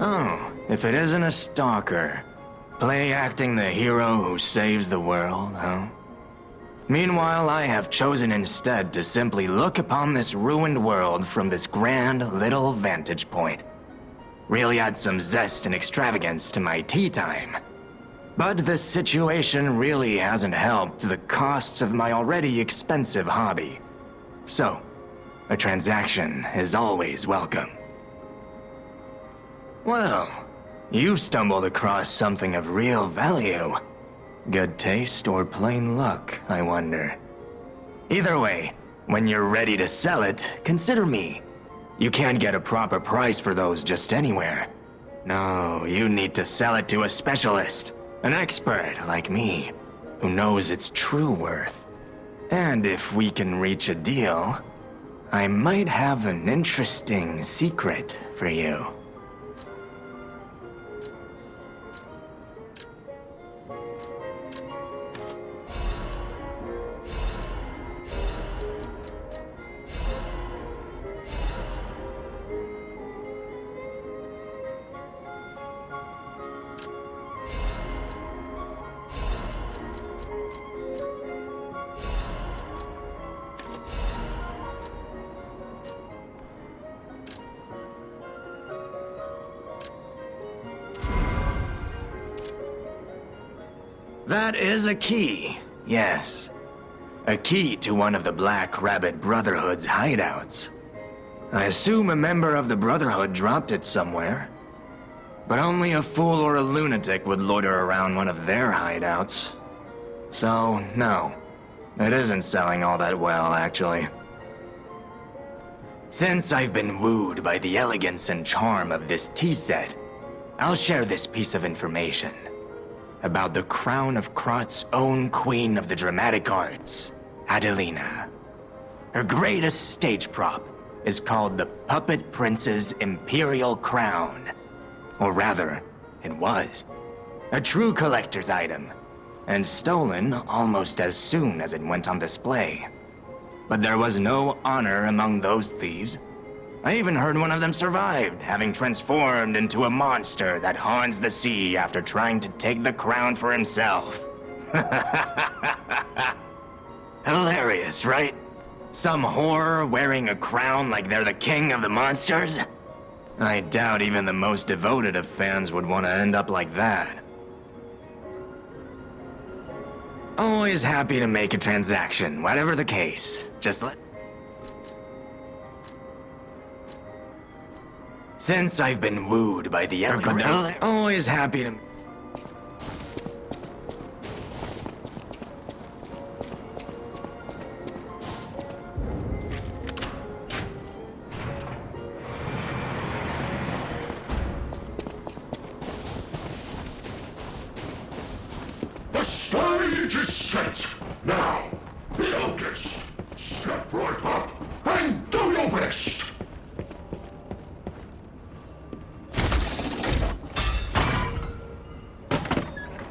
Oh, if it isn't a stalker. Play acting the hero who saves the world, huh? Meanwhile, I have chosen instead to simply look upon this ruined world from this grand little vantage point. Really add some zest and extravagance to my tea time. But this situation really hasn't helped the costs of my already expensive hobby. So, a transaction is always welcome. Well, you've stumbled across something of real value. Good taste or plain luck, I wonder. Either way, when you're ready to sell it, consider me. You can't get a proper price for those just anywhere. No, you need to sell it to a specialist, an expert like me, who knows its true worth. And if we can reach a deal, I might have an interesting secret for you. That is a key, yes. A key to one of the Black Rabbit Brotherhood's hideouts. I assume a member of the Brotherhood dropped it somewhere. But only a fool or a lunatic would loiter around one of their hideouts. So, no. It isn't selling all that well, actually. Since I've been wooed by the elegance and charm of this tea set, I'll share this piece of information. About the crown of Krot's own queen of the dramatic arts, Adelina. Her greatest stage prop is called the Puppet Prince's Imperial Crown. Or rather, it was. A true collector's item, and stolen almost as soon as it went on display. But there was no honor among those thieves. I even heard one of them survived, having transformed into a monster that haunts the sea after trying to take the crown for himself. Hilarious, right? Some whore wearing a crown like they're the king of the monsters? I doubt even the most devoted of fans would want to end up like that. Always happy to make a transaction, whatever the case. Just let... Since I've been wooed by the elegant... Always happy to... The stage is set! Now, be August! Step right up and do your best!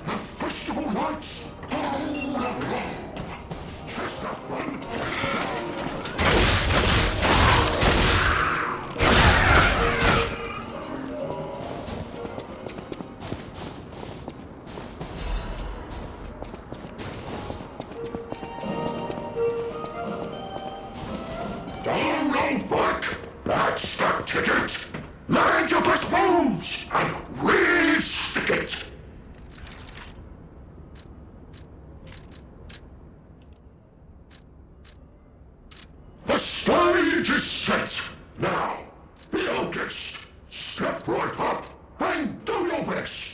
The festival lights all aglow! Just have fun! Don't roll back! That's the ticket! Land your best moves and really stick it! The stage is set! Now, be August! Step right up and do your best!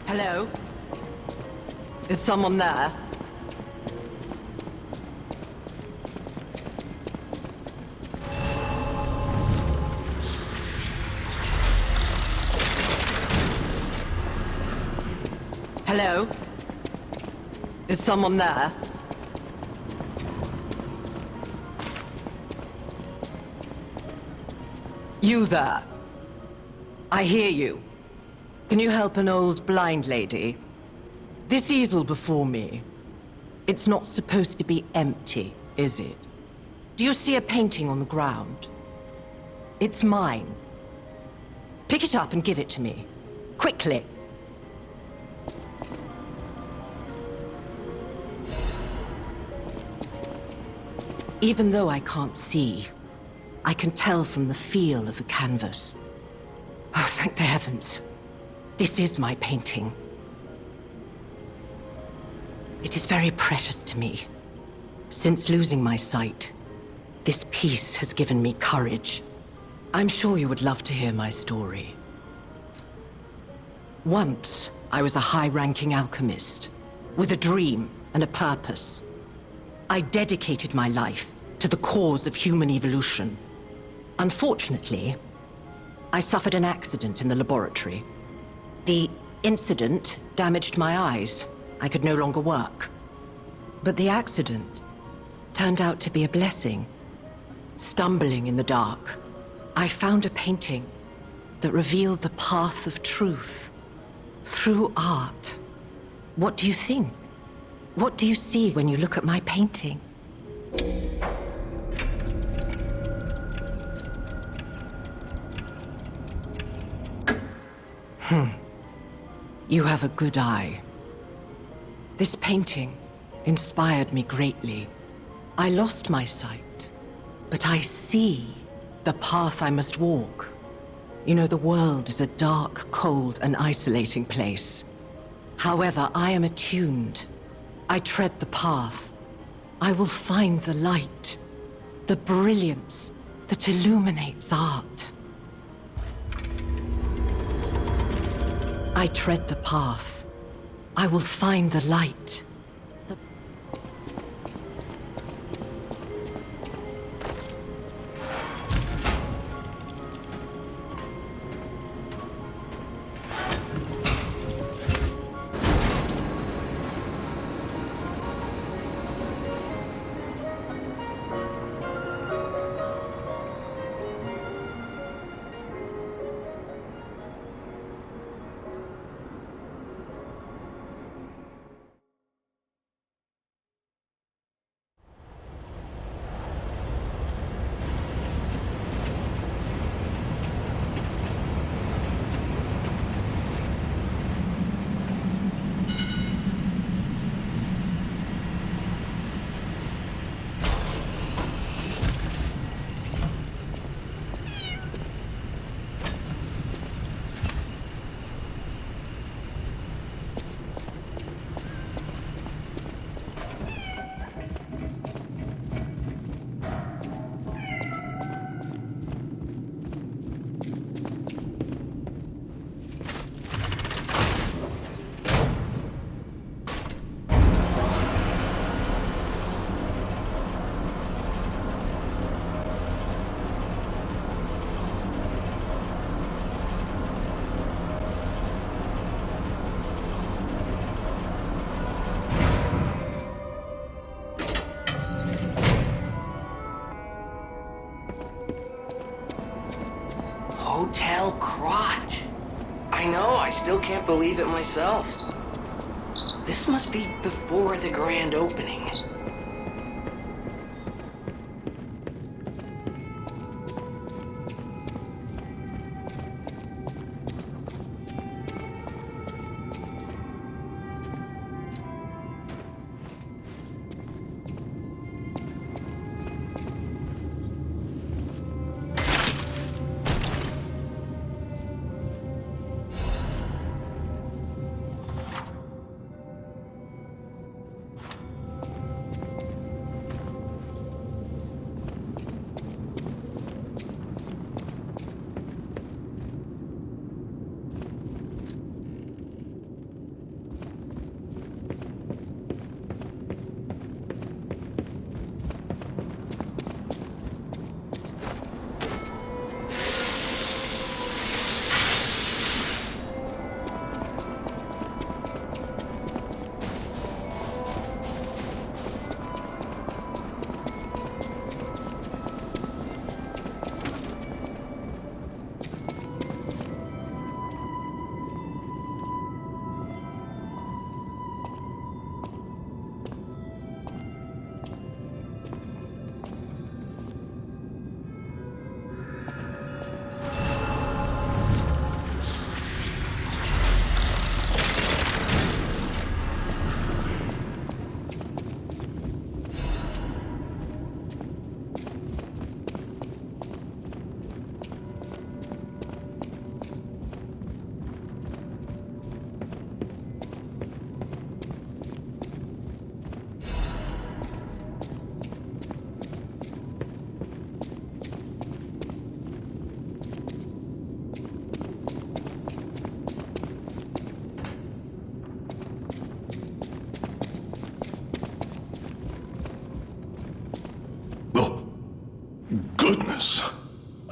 Hello? Is someone there? Hello? Is someone there? You there? I hear you. Can you help an old blind lady? This easel before me, it's not supposed to be empty, is it? Do you see a painting on the ground? It's mine. Pick it up and give it to me. Quickly. Even though I can't see, I can tell from the feel of the canvas. Oh, thank the heavens. This is my painting. It is very precious to me. Since losing my sight, this piece has given me courage. I'm sure you would love to hear my story. Once, I was a high-ranking alchemist, with a dream and a purpose. I dedicated my life to the cause of human evolution. Unfortunately, I suffered an accident in the laboratory. The incident damaged my eyes. I could no longer work. But the accident turned out to be a blessing. Stumbling in the dark, I found a painting that revealed the path of truth through art. What do you think? What do you see when you look at my painting? You have a good eye. This painting inspired me greatly. I lost my sight, but I see the path I must walk. You know, the world is a dark, cold, and isolating place. However, I am attuned. I tread the path. I will find the light, the brilliance that illuminates art. I tread the path. I will find the light. Hotel Crot. I know, I still can't believe it myself. This must be before the grand opening.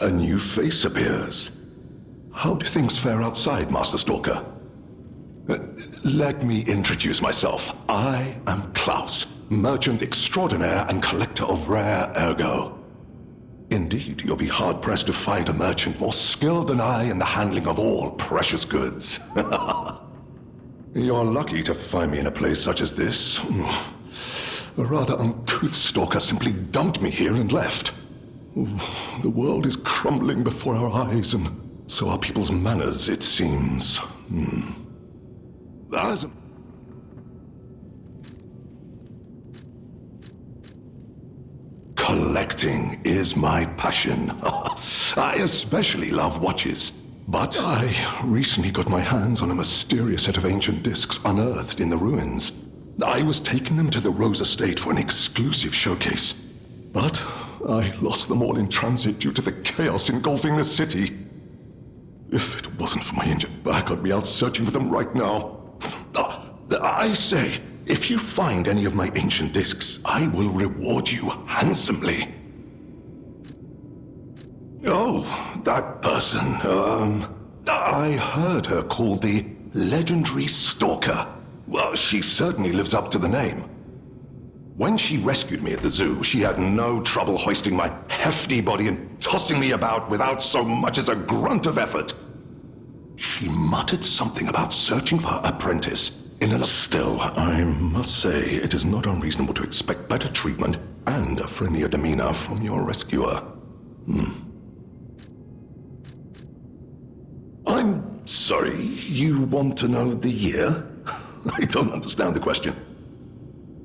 A new face appears. How do things fare outside, Master Stalker? Let me introduce myself. I am Klaus, merchant extraordinaire and collector of rare ergo. Indeed, you'll be hard-pressed to find a merchant more skilled than I in the handling of all precious goods. You're lucky to find me in a place such as this. A rather uncouth stalker simply dumped me here and left. The world is crumbling before our eyes, and so are people's manners, it seems. As... Collecting is my passion. I especially love watches. But I recently got my hands on a mysterious set of ancient discs unearthed in the ruins. I was taking them to the Rose Estate for an exclusive showcase. But I lost them all in transit due to the chaos engulfing the city. If it wasn't for my injured back, I'd be out searching for them right now. I say, if you find any of my ancient discs, I will reward you handsomely. Oh, that person, I heard her called the legendary Stalker. Well, she certainly lives up to the name. When she rescued me at the zoo, she had no trouble hoisting my hefty body and tossing me about without so much as a grunt of effort. She muttered something about searching for her apprentice. Still, I must say, it is not unreasonable to expect better treatment and a friendlier demeanor from your rescuer. I'm sorry, you want to know the year? I don't understand the question.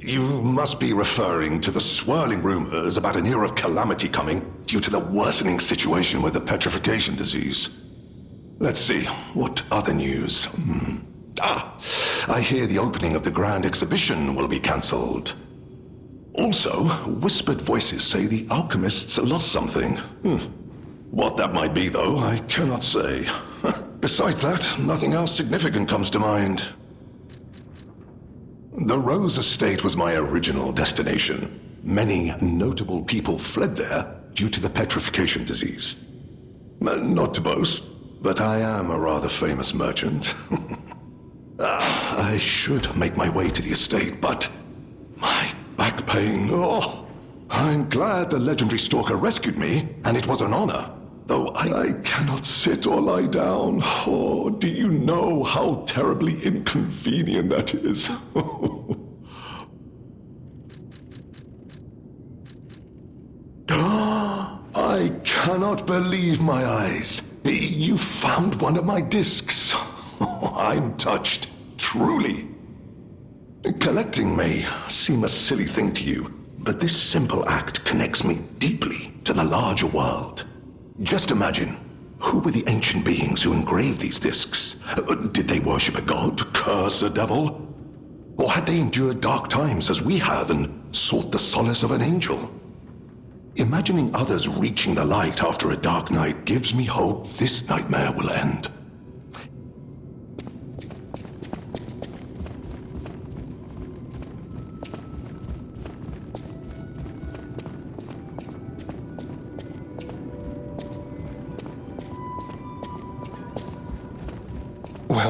You must be referring to the swirling rumors about an era of calamity coming due to the worsening situation with the petrification disease. Let's see, what other news? I hear the opening of the Grand Exhibition will be cancelled. Also, whispered voices say the alchemists lost something. What that might be, though, I cannot say. Besides that, nothing else significant comes to mind. The Rose Estate was my original destination. Many notable people fled there due to the petrification disease. Not to boast, but I am a rather famous merchant. I should make my way to the estate, but my back pain, I'm glad the legendary Stalker rescued me, and it was an honor. Though I cannot sit or lie down. Oh, do you know how terribly inconvenient that is? I cannot believe my eyes. You found one of my discs. I'm touched, truly. Collecting may seem a silly thing to you, but this simple act connects me deeply to the larger world. Just imagine, who were the ancient beings who engraved these discs? Did they worship a god, curse a devil? Or had they endured dark times as we have and sought the solace of an angel? Imagining others reaching the light after a dark night gives me hope this nightmare will end.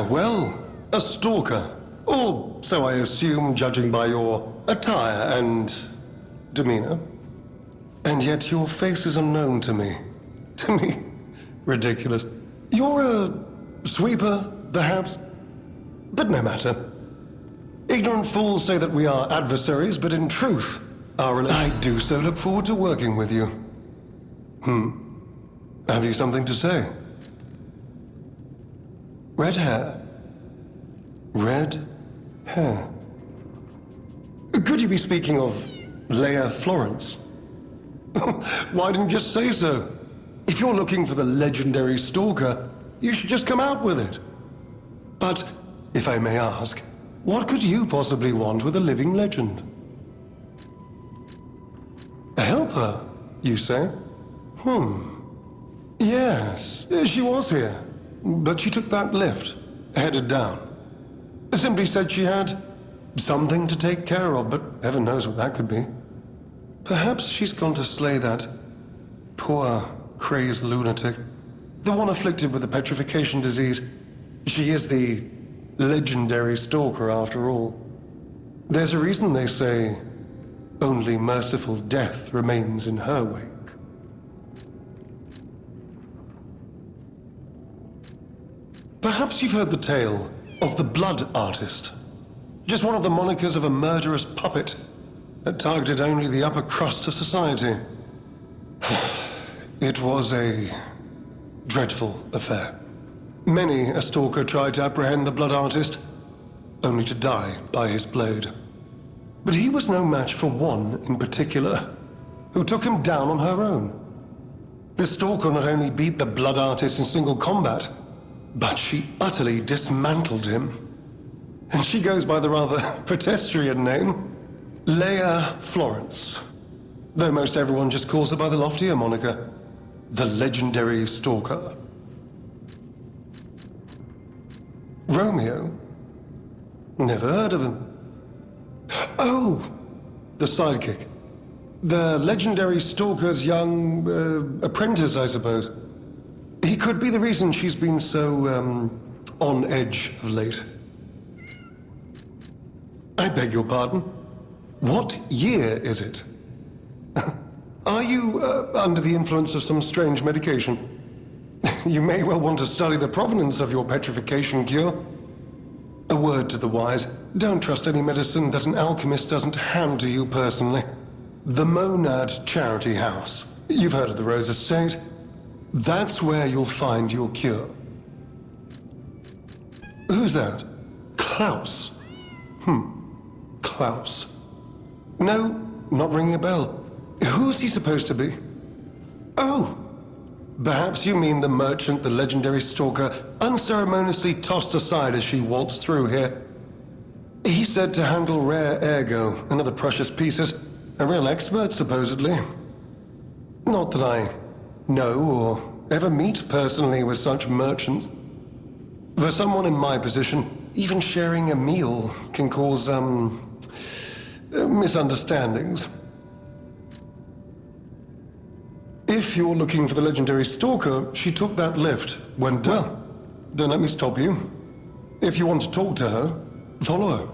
Well, a stalker. Or so I assume, judging by your attire and demeanor. And yet your face is unknown to me. To me? Ridiculous. You're a sweeper, perhaps? But no matter. Ignorant fools say that we are adversaries, but in truth, I do so look forward to working with you. Have you something to say? Red hair. Red hair. Could you be speaking of Leia Florence? Why didn't you just say so? If you're looking for the legendary Stalker, you should just come out with it. But, if I may ask, what could you possibly want with a living legend? A helper, you say? Yes, she was here. But she took that lift, headed down. Simply said she had something to take care of, but heaven knows what that could be. Perhaps she's gone to slay that poor crazed lunatic. The one afflicted with the petrification disease. She is the legendary stalker, after all. There's a reason they say only merciful death remains in her wake. Perhaps you've heard the tale of the Blood Artist. Just one of the monikers of a murderous puppet that targeted only the upper crust of society. It was a dreadful affair. Many a stalker tried to apprehend the Blood Artist, only to die by his blade. But he was no match for one in particular, who took him down on her own. This stalker not only beat the Blood Artist in single combat, but she utterly dismantled him. And she goes by the rather pedestrian name, Leia Florence. Though most everyone just calls her by the loftier moniker, the legendary stalker. Romeo? Never heard of him. Oh, the sidekick. The legendary stalker's young apprentice, I suppose. He could be the reason she's been so, on edge of late. I beg your pardon? What year is it? Are you under the influence of some strange medication? You may well want to study the provenance of your petrification cure. A word to the wise, don't trust any medicine that an alchemist doesn't hand to you personally. The Monad Charity House. You've heard of the Rose Estate? That's where you'll find your cure. Who's that? Klaus? Klaus. No, not ringing a bell. Who's he supposed to be? Oh! Perhaps you mean the merchant the legendary stalker unceremoniously tossed aside as she waltzed through here. He's said to handle rare ergo and other precious pieces. A real expert, supposedly. Not that I know or ever meet personally with such merchants. For someone in my position, even sharing a meal can cause, misunderstandings. If you're looking for the legendary stalker, she took that lift when... Well, don't let me stop you. If you want to talk to her, follow her.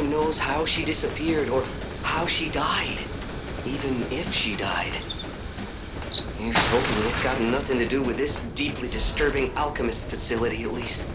time knows how she disappeared or how she died. Even if she died. Here's hoping it's got nothing to do with this deeply disturbing alchemist facility, at least.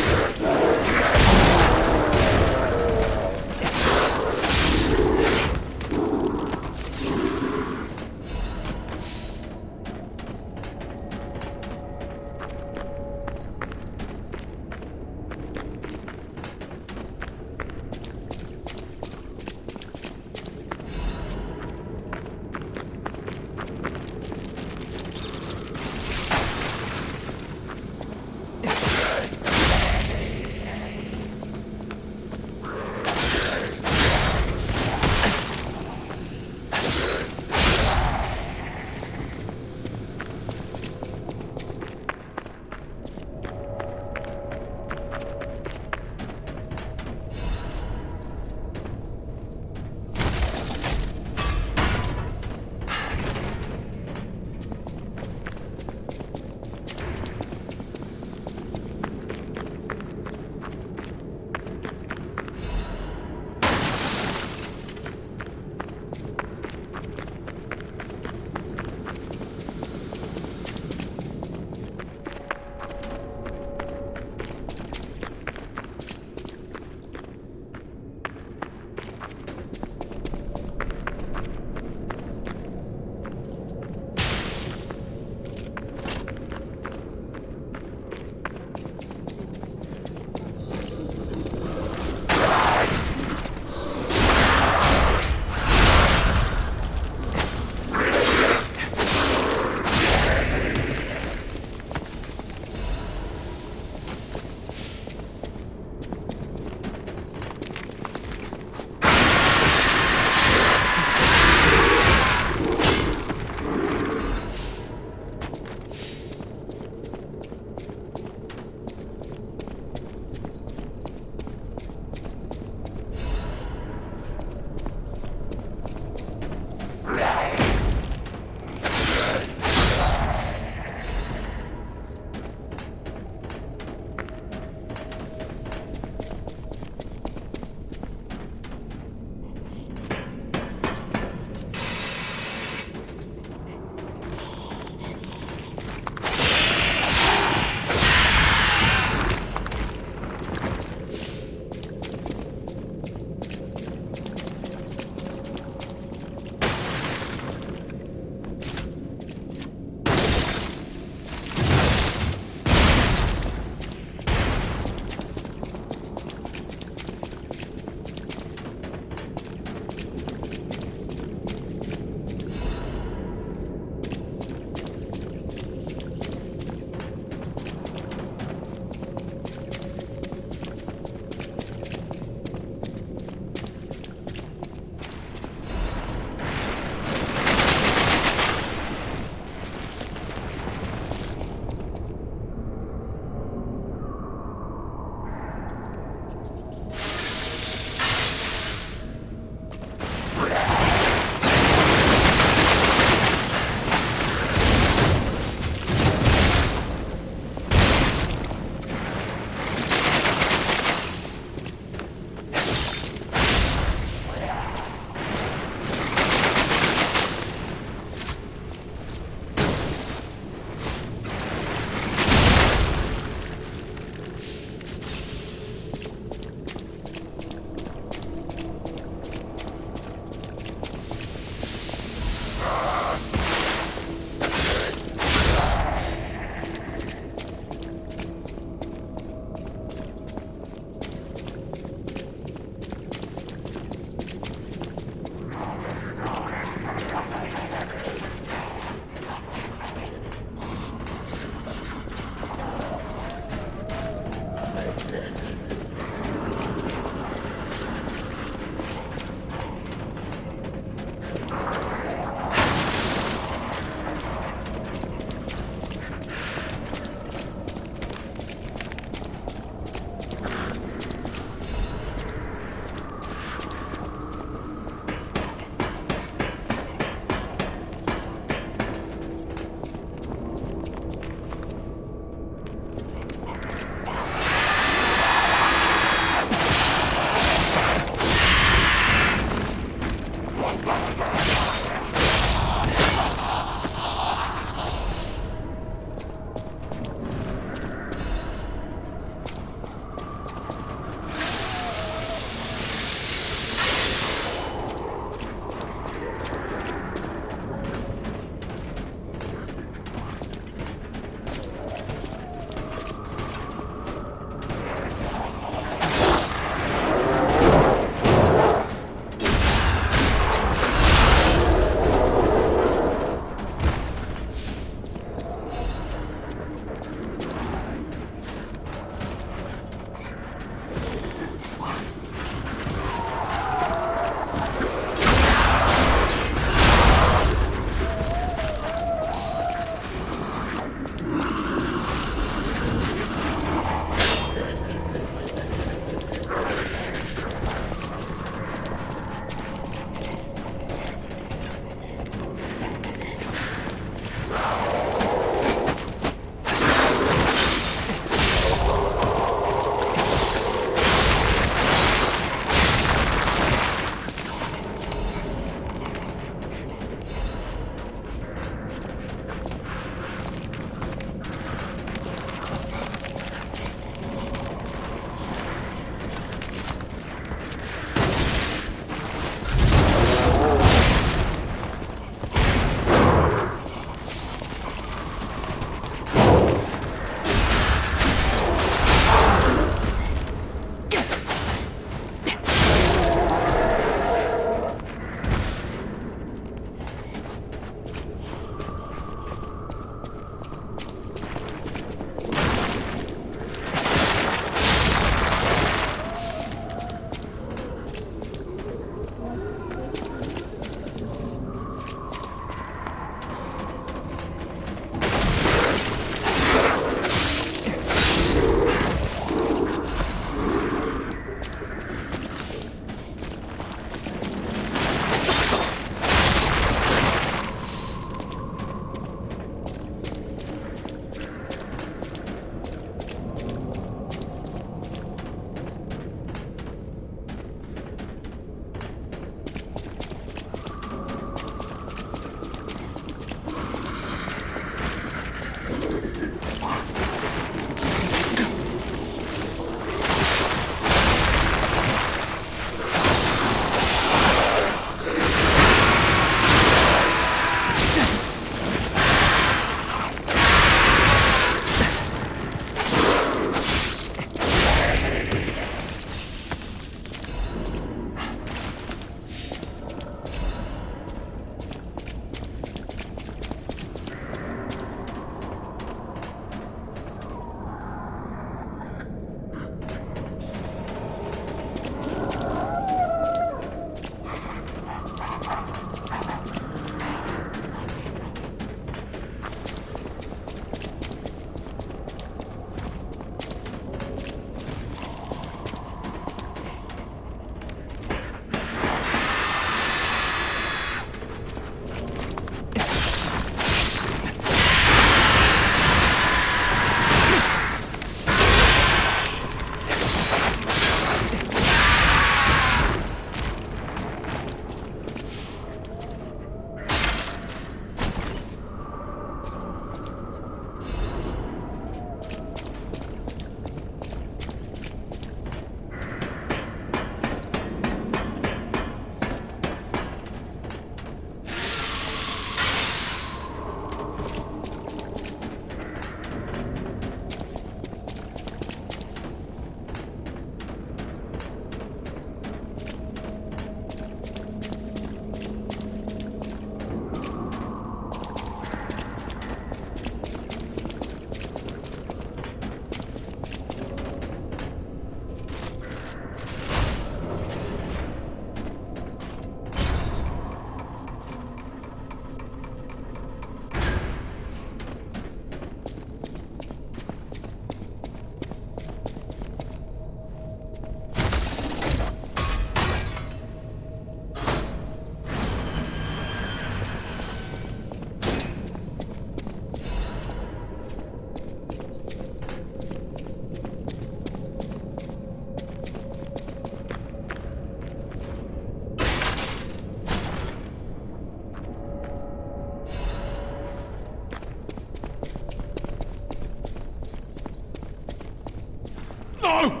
No!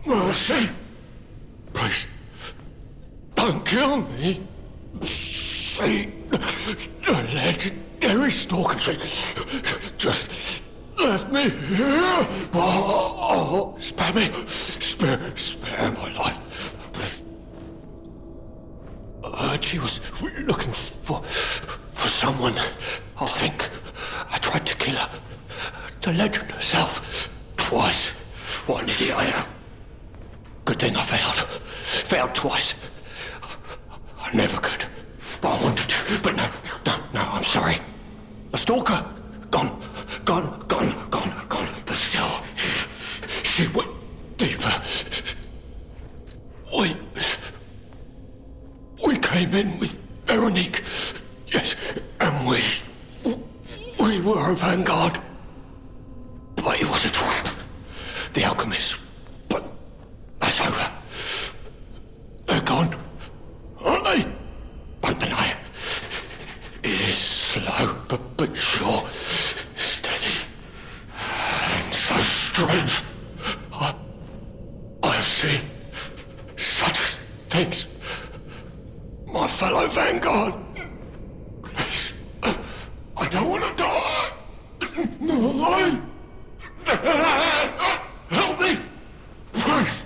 Mercy! Please, don't kill me. See, the legendary stalker, she just left me here. Oh, spare me. Spare my life. Please. I heard she was looking for someone. I think I tried to kill her. The legend herself. Twice. What an idiot I am. Good thing I failed. Failed twice. I never could. But I wanted to. But no, I'm sorry. The stalker, gone. But still, she went deeper. We came in with Veronique. Yes, and we were a vanguard. But it was a trap. The alchemists. But that's over. They're gone. Aren't they? Don't deny it. It is slow, but sure. Steady. And so strange. I have seen such things. My fellow vanguard. Please. I don't want to die. No. Help me! Please!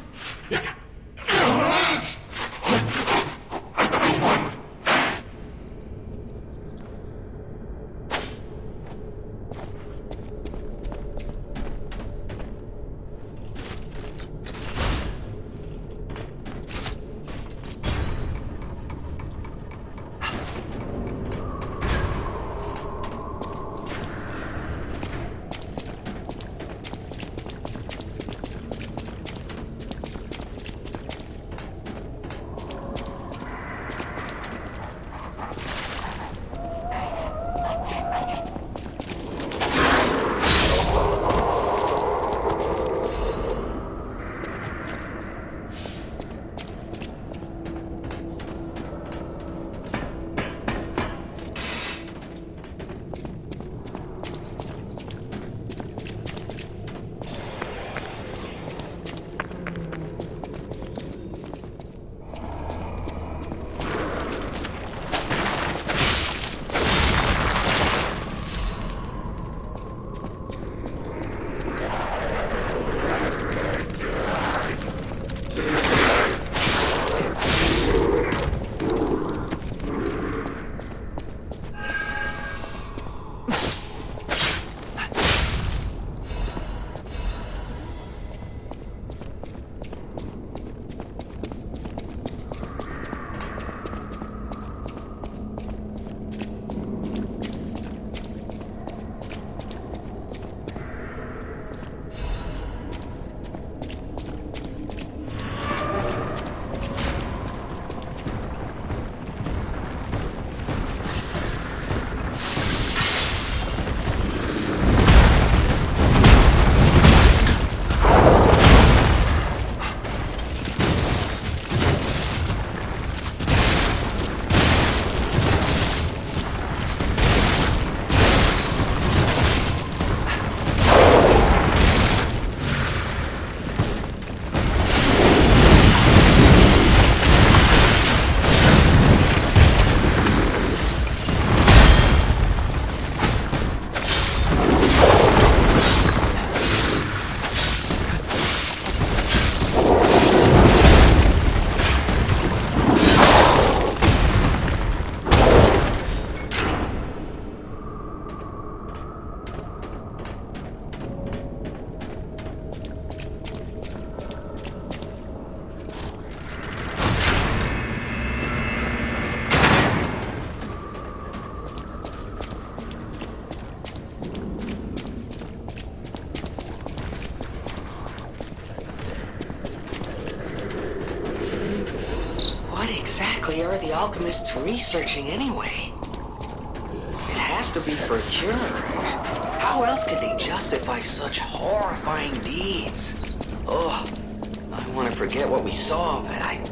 exactly are the alchemists researching anyway? It has to be for a cure. How else could they justify such horrifying deeds? Oh, I want to forget what we saw, but I